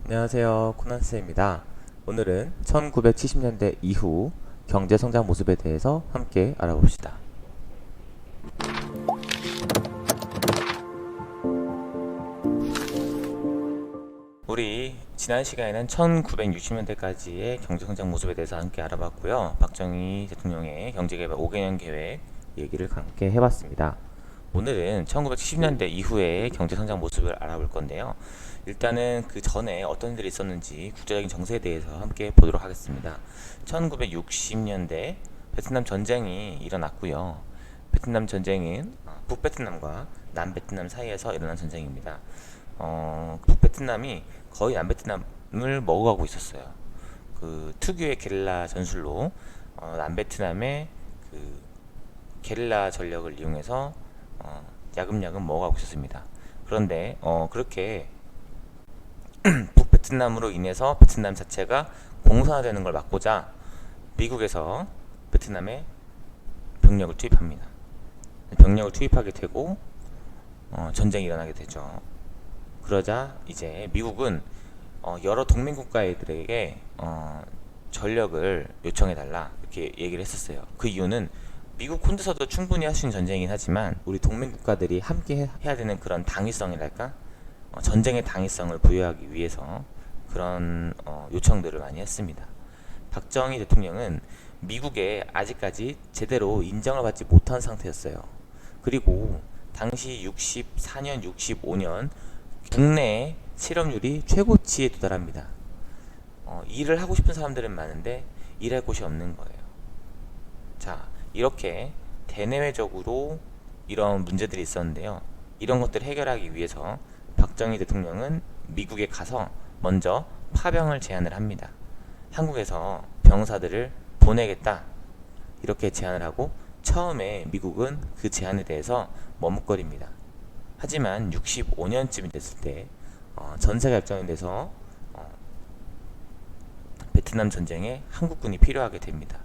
안녕하세요. 코난스입니다. 오늘은 1970년대 이후 경제 성장 모습에 대해서 함께 알아봅시다. 우리 지난 시간에는 1960년대까지의 경제 성장 모습에 대해서 함께 알아봤고요. 박정희 대통령의 경제개발 5개년 계획 얘기를 함께 해봤습니다. 오늘은 1970년대 이후의 경제 성장 모습을 알아볼 건데요. 일단은 그 전에 어떤 일들이 있었는지 국제적인 정세에 대해서 함께 보도록 하겠습니다. 1960년대 베트남 전쟁이 일어났고요. 베트남 전쟁은 북베트남과 남베트남 사이에서 일어난 전쟁입니다. 북베트남이 거의 남베트남을 먹어가고 있었어요. 그 특유의 게릴라 전술로 남베트남의 그 게릴라 전력을 이용해서 야금야금 먹어가고 있었습니다. 그런데 그렇게 북베트남으로 인해서 베트남 자체가 공산화되는 걸 막고자 미국에서 베트남에 병력을 투입합니다. 병력을 투입하게 되고 전쟁이 일어나게 되죠. 그러자 이제 미국은 여러 동맹 국가들에게 전력을 요청해달라 이렇게 얘기를 했었어요. 그 이유는 미국 혼자서도 충분히 할 수 있는 전쟁이긴 하지만 우리 동맹 국가들이 함께 해야 되는 그런 당위성이랄까, 전쟁의 당위성을 부여하기 위해서 그런 요청들을 많이 했습니다. 박정희 대통령은 미국에 아직까지 제대로 인정을 받지 못한 상태였어요. 그리고 당시 64년, 65년 국내 실업률이 최고치에 도달합니다. 일을 하고 싶은 사람들은 많은데 일할 곳이 없는 거예요. 자, 이렇게 대내외적으로 이런 문제들이 있었는데요. 이런 것들을 해결하기 위해서 박정희 대통령은 미국에 가서 먼저 파병을 제안을 합니다. 한국에서 병사들을 보내겠다 이렇게 제안을 하고, 처음에 미국은 그 제안에 대해서 머뭇거립니다. 하지만 65년쯤이 됐을 때 전세가 역전이 돼서 베트남 전쟁에 한국군이 필요하게 됩니다.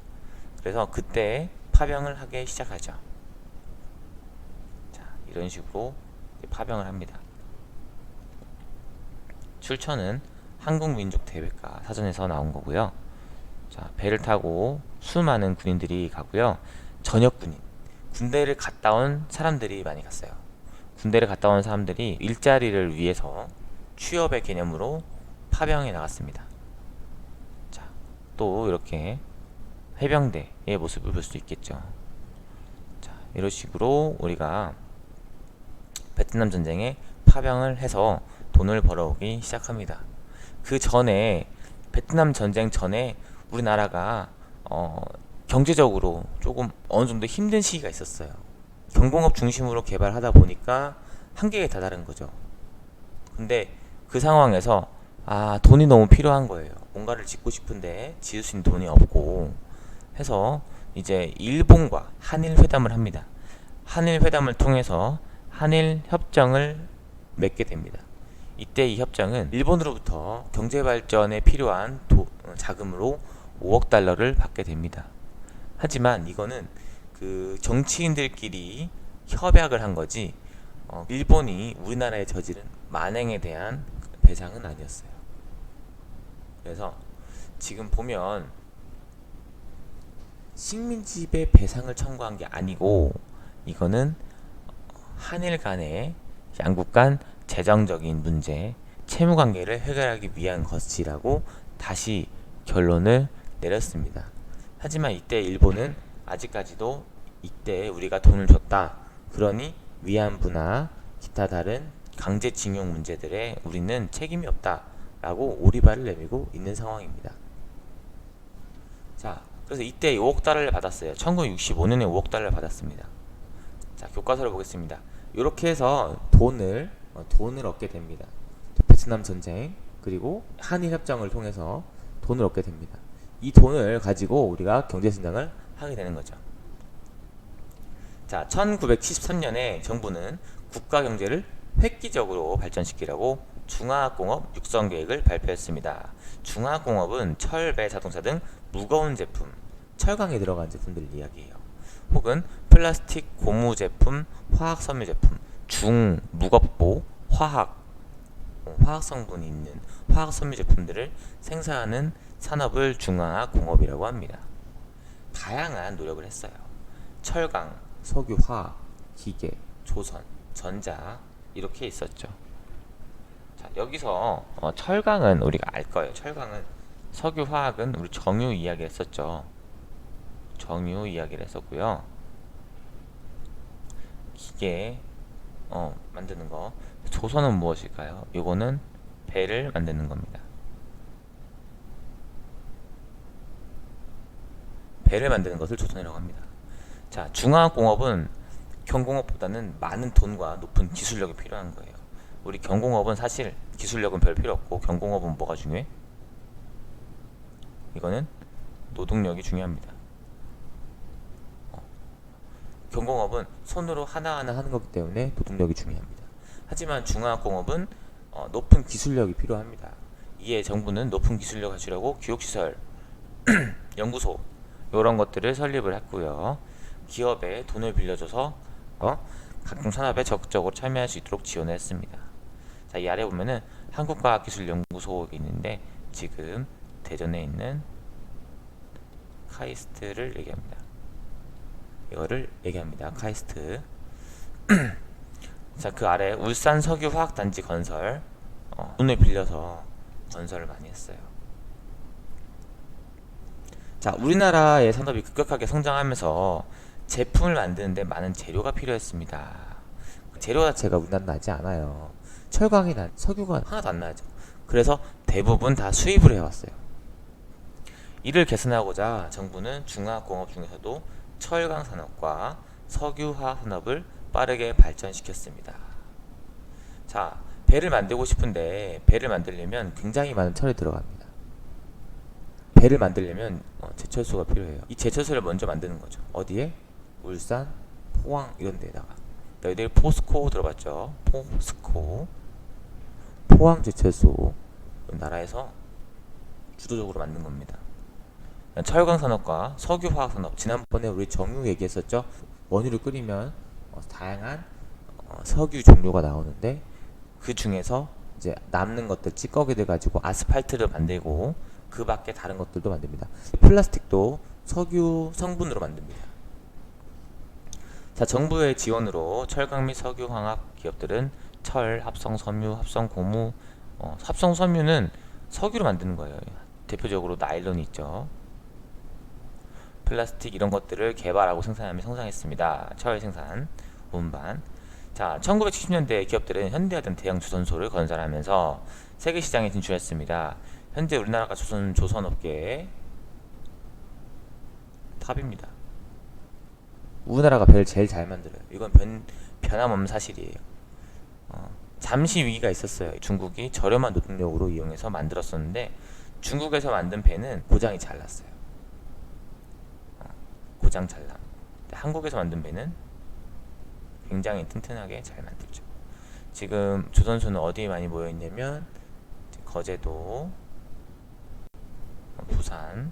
그래서 그때 파병을 하기 시작하죠. 자, 이런 식으로 파병을 합니다. 출처는 한국민족대백과 사전에서 나온 거고요. 자, 배를 타고 수많은 군인들이 가고요. 전역 군인, 군대를 갔다 온 사람들이 많이 갔어요. 군대를 갔다 온 사람들이 일자리를 위해서 취업의 개념으로 파병에 나갔습니다. 자, 또 이렇게 해병대의 모습을 볼 수 있겠죠. 자, 이런 식으로 우리가 베트남 전쟁에 파병을 해서 돈을 벌어오기 시작합니다. 그 전에, 베트남 전쟁 전에 우리나라가 경제적으로 조금 어느 정도 힘든 시기가 있었어요. 경공업 중심으로 개발하다 보니까 한계에 다다른 거죠. 근데 그 상황에서 돈이 너무 필요한 거예요. 뭔가를 짓고 싶은데 지을 수 있는 돈이 없고 해서 이제 일본과 한일 회담을 합니다. 한일 회담을 통해서 한일 협정을 맺게 됩니다. 이때 이 협정은 일본으로부터 경제 발전에 필요한 자금으로 5억 달러를 받게 됩니다. 하지만 이거는 그 정치인들끼리 협약을 한 거지, 일본이 우리나라에 저지른 만행에 대한 배상은 아니었어요. 그래서 지금 보면 식민지배 배상을 청구한 게 아니고, 이거는 한일 간의 양국 간 재정적인 문제, 채무 관계를 해결하기 위한 것이라고 다시 결론을 내렸습니다. 하지만 이때 일본은 아직까지도 이때 우리가 돈을 줬다, 그러니 위안부나 기타 다른 강제징용 문제들에 우리는 책임이 없다 라고 오리발을 내밀고 있는 상황입니다. 자, 그래서 이때 5억 달러를 받았어요. 1965년에 5억 달러를 받았습니다. 자, 교과서를 보겠습니다. 이렇게 해서 돈을 얻게 됩니다. 베트남 전쟁 그리고 한일 협정을 통해서 돈을 얻게 됩니다. 이 돈을 가지고 우리가 경제 성장을 하게 되는 거죠. 자, 1973년에 정부는 국가 경제를 획기적으로 발전시키려고 중화학공업 육성 계획을 발표했습니다. 중화학공업은 철, 배, 자동차 등 무거운 제품, 철강에 들어간 제품들을 이야기해요. 혹은 플라스틱, 고무 제품, 화학 섬유 제품, 중, 무겁고 화학, 높은 화학 성분이 있는 화학 섬유 제품들을 생산하는 산업을 중화공업이라고 합니다. 다양한 노력을 했어요. 철강, 석유, 화학, 기계, 조선, 전자 이렇게 있었죠. 자, 여기서 철강은 우리가 알 거예요. 철강은 석유, 화학은 우리 정유 이야기 했었죠. 정유 이야기를 했었고요. 기계 만드는 거. 조선은 무엇일까요? 이거는 배를 만드는 겁니다. 배를 만드는 것을 조선이라고 합니다. 자, 중화공업은 경공업보다는 많은 돈과 높은 기술력이 필요한 거예요. 우리 경공업은 사실 기술력은 별 필요 없고 경공업은 뭐가 중요해? 이거는 노동력이 중요합니다. 경공업은 손으로 하나하나 하는 거기 때문에 노동력이 중요합니다. 하지만 중화공업은 높은 기술력이 필요합니다. 이에 정부는 높은 기술력을 갖추려고 교육시설, 연구소 이런 것들을 설립을 했고요. 기업에 돈을 빌려줘서 각종 산업에 적극적으로 참여할 수 있도록 지원을 했습니다. 자, 이 아래 보면은 한국과학기술연구소가 있는데 지금 대전에 있는 카이스트를 얘기합니다. 이거를 얘기합니다. 카이스트. 자, 그 아래 울산 석유화학단지 건설 돈을 빌려서 건설을 많이 했어요. 자, 우리나라의 산업이 급격하게 성장하면서 제품을 만드는데 많은 재료가 필요했습니다. 재료 자체가 우리나라 나지 않아요. 철강이나 석유가 하나도 안 나죠. 그래서 대부분 다 수입을 해왔어요. 이를 개선하고자 정부는 중화공업 중에서도 철강 산업과 석유화학 산업을 빠르게 발전시켰습니다. 자, 배를 만들고 싶은데 배를 만들려면 굉장히 많은 철이 들어갑니다. 배를 만들려면 제철소가 필요해요. 이 제철소를 먼저 만드는 거죠. 어디에? 울산, 포항 이런 데다가. 너희들 포스코 들어봤죠? 포스코. 포항 제철소 나라에서 주도적으로 만든 겁니다. 철강 산업과 석유 화학 산업, 지난번에 우리 정유 얘기했었죠. 원유를 끓이면 다양한 석유 종류가 나오는데 그 중에서 이제 남는 것들 찌꺼기들 가지고 아스팔트를 만들고 그 밖에 다른 것들도 만듭니다. 플라스틱도 석유 성분으로 만듭니다. 자, 정부의 지원으로 철강 및 석유 화학 기업들은 철, 합성 섬유, 합성 고무, 합성 섬유는 석유로 만드는 거예요. 대표적으로 나일론이 있죠. 플라스틱 이런 것들을 개발하고 생산하며 성장했습니다. 철 생산, 운반. 자, 1970년대 기업들은 현대화 된 대형 조선소를 건설하면서 세계 시장에 진출했습니다. 현재 우리나라가 조선업계의 탑입니다. 우리나라가 배를 제일 잘 만들어요. 이건 변함없는 사실이에요. 잠시 위기가 있었어요. 중국이 저렴한 노동력으로 이용해서 만들었었는데 중국에서 만든 배는 고장이 잘 났어요. 고장 잘 남. 한국에서 만든 배는 굉장히 튼튼하게 잘 만들죠. 지금 조선소는 어디에 많이 모여 있냐면 거제도, 부산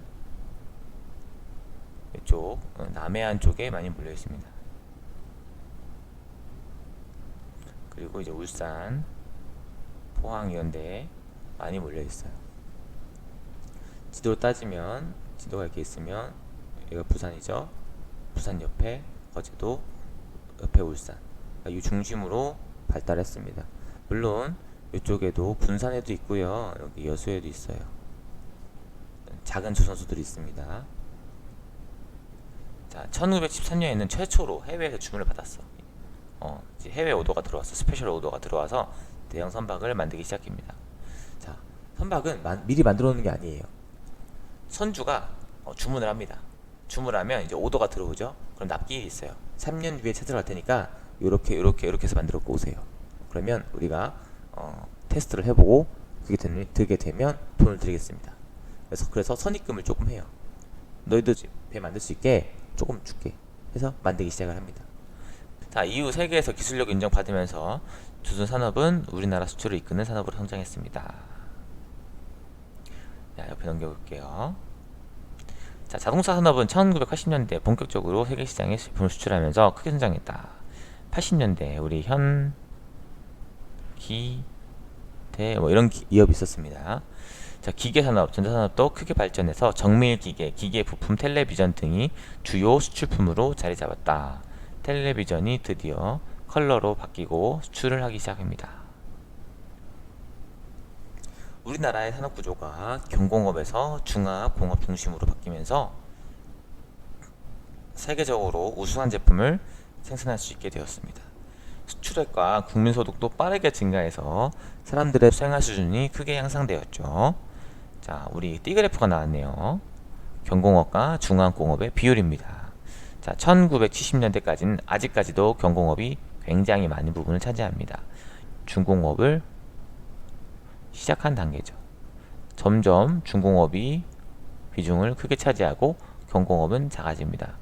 이쪽 남해안 쪽에 많이 몰려 있습니다. 그리고 이제 울산, 포항 이런 데에 많이 몰려 있어요. 지도로 따지면 지도가 이렇게 있으면 여기가 부산이죠. 부산 옆에 거제도, 옆에 울산. 이 중심으로 발달했습니다. 물론 이쪽에도 군산에도 있고요. 여기 여수에도 있어요. 작은 조선소들이 있습니다. 자, 1913년에는 최초로 해외에서 주문을 받았어. 이제 해외 오더가 들어와서 스페셜 오더가 들어와서 대형 선박을 만들기 시작합니다. 자, 선박은 미리 만들어 놓는 게 아니에요. 선주가 주문을 합니다. 주문하면 이제 오더가 들어오죠. 그럼 납기일이 있어요. 3년 뒤에 찾아갈 테니까 요렇게 해서 만들어 오세요. 그러면 우리가 테스트를 해보고 그게 되게 되면 돈을 드리겠습니다. 그래서 선입금을 조금 해요. 너희도 배 만들 수 있게 조금 줄게 해서 만들기 시작을 합니다. 자, 이후 세계에서 기술력 인정받으면서 조선 산업은 우리나라 수출을 이끄는 산업으로 성장했습니다. 자, 옆에 넘겨볼게요. 자, 자동차 산업은 1980년대 본격적으로 세계 시장에 제품을 수출하면서 크게 성장했다. 80년대 우리 현기택 한테 뭐 이런 기업이 있었습니다. 자, 기계산업, 전자산업도 크게 발전해서 정밀기계, 기계 부품, 텔레비전 등이 주요 수출품으로 자리 잡았다. 텔레비전이 드디어 컬러로 바뀌고 수출을 하기 시작합니다. 우리나라의 산업 구조가 경공업에서 중화, 공업 중심으로 바뀌면서 세계적으로 우수한 제품을 생산할 수 있게 되었습니다. 수출액과 국민소득도 빠르게 증가해서 사람들의 생활 수준이 크게 향상되었죠. 자, 우리 D그래프가 나왔네요. 경공업과 중화공업의 비율입니다. 자, 1970년대까지는 아직까지도 경공업이 굉장히 많은 부분을 차지합니다. 중공업을 시작한 단계죠. 점점 중공업이 비중을 크게 차지하고 경공업은 작아집니다.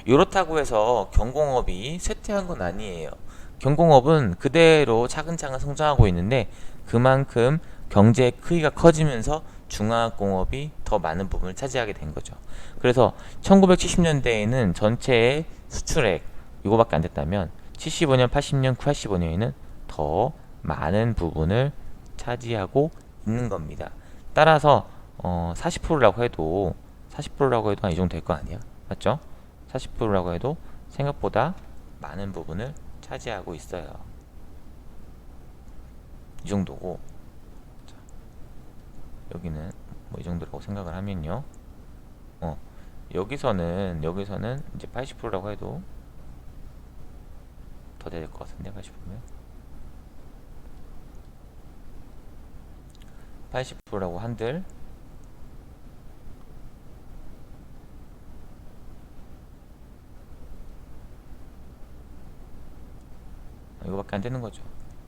이렇다고 해서 경공업이 쇠퇴한 건 아니에요. 경공업은 그대로 차근차근 성장하고 있는데 그만큼 경제의 크기가 커지면서 중화공업이 더 많은 부분을 차지하게 된 거죠. 그래서 1970년대에는 전체의 수출액 이거밖에 안 됐다면 75년, 80년, 85년에는 더 많은 부분을 차지하고 있는 겁니다. 따라서 40%라고 해도 한 이 정도 될 거 아니야? 맞죠? 40%라고 해도 생각보다 많은 부분을 차지하고 있어요. 이 정도고, 자, 여기는 뭐 이 정도라고 생각을 하면요. 여기서는 이제 80%라고 해도 더 될 것 같은데 80%면 80%라고 한들 이거밖에 안 되는 거죠.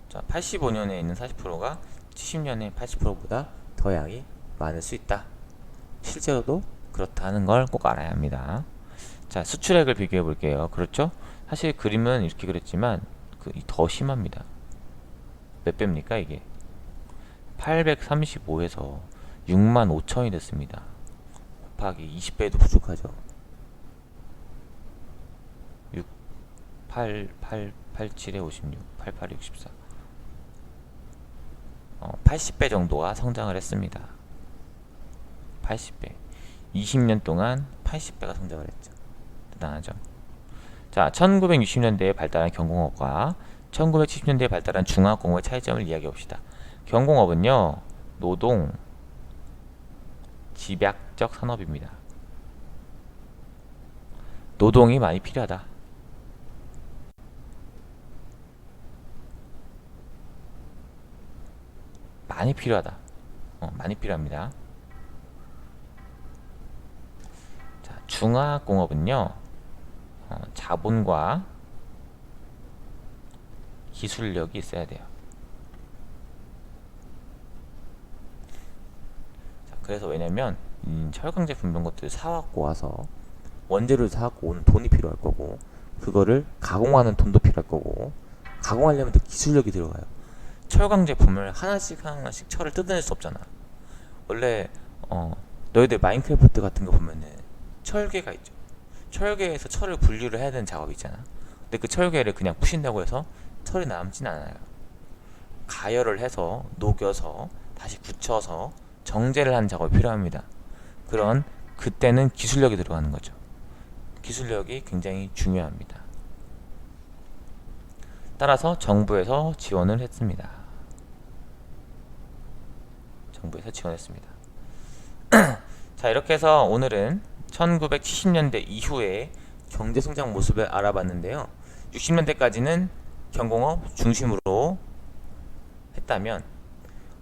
자, 85년에 있는 40%가 70년에 80%보다 더 양이 많을 수 있다. 실제로도 그렇다는 걸 꼭 알아야 합니다. 자, 수출액을 비교해 볼게요. 그렇죠? 사실 그림은 이렇게 그렸지만 더 심합니다. 몇 배입니까 이게? 835에서 6만 5천이 됐습니다. 곱하기 20배도 부족하죠. 6, 8, 87에 56, 88에 64. 80배 정도가 성장을 했습니다. 80배. 20년 동안 80배가 성장을 했죠. 대단하죠. 자, 1960년대에 발달한 경공업과 1970년대에 발달한 중화공업의 차이점을 이야기해 봅시다. 경공업은요, 노동, 집약적 산업입니다. 노동이 많이 필요하다. 많이 필요하다. 많이 필요합니다. 자, 중화공업은요, 자본과 기술력이 있어야 돼요. 자, 그래서 왜냐면 철강 제품 이런 것들 사갖고 와서 원재료를 사갖고 오는 돈이 필요할 거고, 그거를 가공하는 돈도 필요할 거고, 가공하려면 또 기술력이 들어가요. 철강 제품을 하나씩 철을 뜯어낼 수 없잖아. 원래 너희들 마인크래프트 같은 거 보면은 철괴가 있죠. 철괴에서 철을 분류를 해야 되는 작업이 있잖아. 근데 그 철괴를 그냥 부신다고 해서 철이 남진 않아요. 가열을 해서 녹여서 다시 굳혀서 정제를 하는 작업이 필요합니다. 그때는 기술력이 들어가는 거죠. 기술력이 굉장히 중요합니다. 따라서 정부에서 지원을 했습니다. 정부에서 지원했습니다. 자, 이렇게 해서 오늘은 1970년대 이후의 경제성장 모습을 알아봤는데요. 60년대까지는 경공업 중심으로 했다면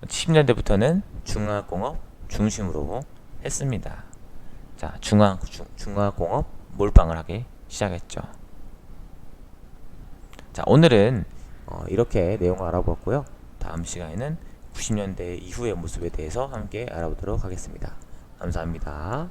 70년대부터는 중화공업 중심으로 했습니다. 자, 중화공업 몰빵을 하기 시작했죠. 자, 오늘은 이렇게 내용을 알아보았고요. 다음 시간에는 90년대 이후의 모습에 대해서 함께 알아보도록 하겠습니다. 감사합니다.